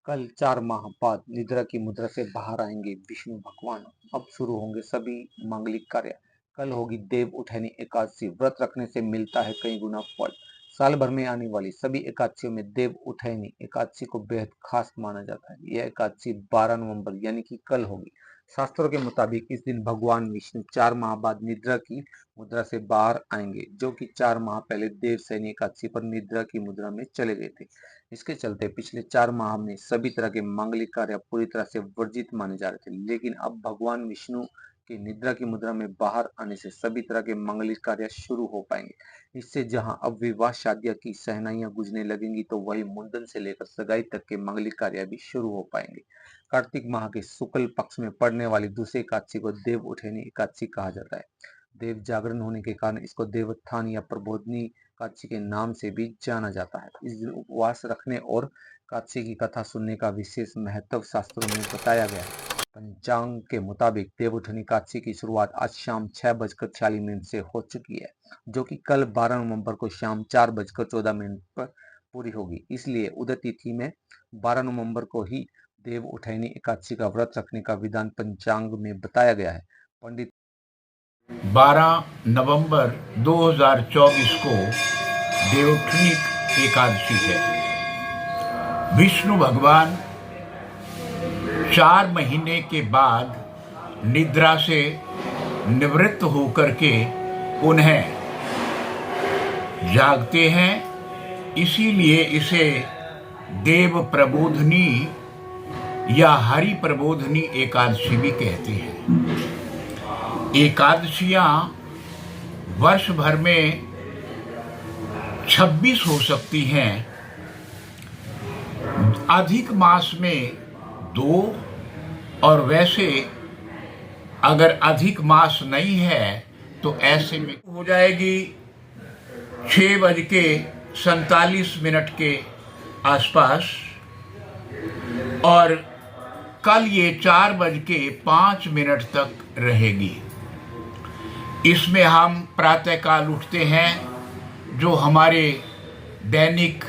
कल 4 माह बाद निद्रा की मुद्रा से बाहर आएंगे विष्णु भगवान। अब शुरू होंगे सभी मांगलिक कार्य। कल होगी देव उठैनी एकादशी। व्रत रखने से मिलता है कई गुना फल। साल भर में आने वाली सभी एकादशियों में देव उठैनी एकादशी को बेहद खास माना जाता है। यह एकादशी 12 नवंबर यानी कि कल होगी। शास्त्रों के मुताबिक इस दिन भगवान विष्णु 4 माह बाद निद्रा की मुद्रा से बाहर आएंगे, जो कि 4 माह पहले देवशयनी एकादशी पर निद्रा की मुद्रा में चले गए थे। इसके चलते पिछले 4 माह में सभी तरह के मांगलिक कार्य पूरी तरह से वर्जित माने जा रहे थे, लेकिन अब भगवान विष्णु के निद्रा की मुद्रा में बाहर आने से सभी तरह के मांगलिक कार्य शुरू हो पाएंगे। इससे जहां अब विवाह शादियां की सहनाइयां गुजने लगेंगी, तो वही मुंडन से लेकर सगाई तक के मांगलिक कार्य भी शुरू हो पाएंगे। कार्तिक माह के शुक्ल पक्ष में पड़ने वाली दूसरी एकादशी को देव उठैनी एकादशी कहा जाता है। देव जागरण होने के कारण इसको देवोत्थान या प्रबोधनी एकादशी के नाम से भी जाना जाता है। इस दिन उपवास रखने और एकादशी की कथा सुनने का विशेष महत्व शास्त्रों में बताया गया है। पंचांग के मुताबिक देवउठनी एकादशी की शुरुआत आज शाम 6:46 से हो चुकी है, जो कि कल 12 नवंबर को शाम 4:14 पर पूरी होगी। इसलिए उदय तिथि में 12 नवंबर को ही देव उठैनी एकादशी का व्रत रखने का विधान पंचांग में बताया गया है। पंडित 12 नवंबर 2024 को देवउठनी एकादशी है। विष्णु भगवान 4 महीने के बाद निद्रा से निवृत्त होकर के पुनः जागते हैं, इसीलिए इसे देव प्रबोधनी या हरि प्रबोधनी एकादशी भी कहते हैं। एकादशियां वर्ष भर में 26 हो सकती हैं, अधिक मास में 2, और वैसे अगर अधिक मास नहीं है तो ऐसे में हो जाएगी 6:47 के आसपास, और कल ये 4:05 तक रहेगी। इसमें हम प्रातःकाल उठते हैं, जो हमारे दैनिक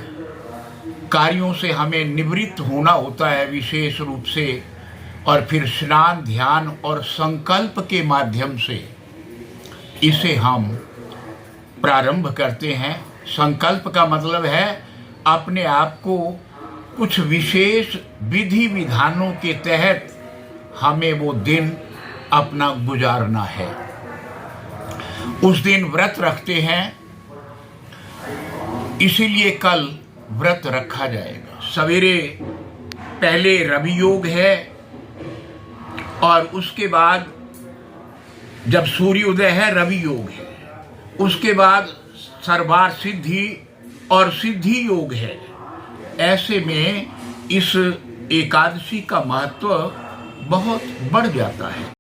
कार्यों से हमें निवृत्त होना होता है विशेष रूप से, और फिर स्नान, ध्यान और संकल्प के माध्यम से इसे हम प्रारंभ करते हैं। संकल्प का मतलब है अपने आप को कुछ विशेष विधि विधानों के तहत हमें वो दिन अपना गुजारना है। उस दिन व्रत रखते हैं, इसीलिए कल व्रत रखा जाएगा। सवेरे पहले रवि योग है, और उसके बाद जब सूर्योदय है रवि योग है, उसके बाद सर्वार सिद्धि और सिद्धि योग है। ऐसे में इस एकादशी का महत्व बहुत बढ़ जाता है।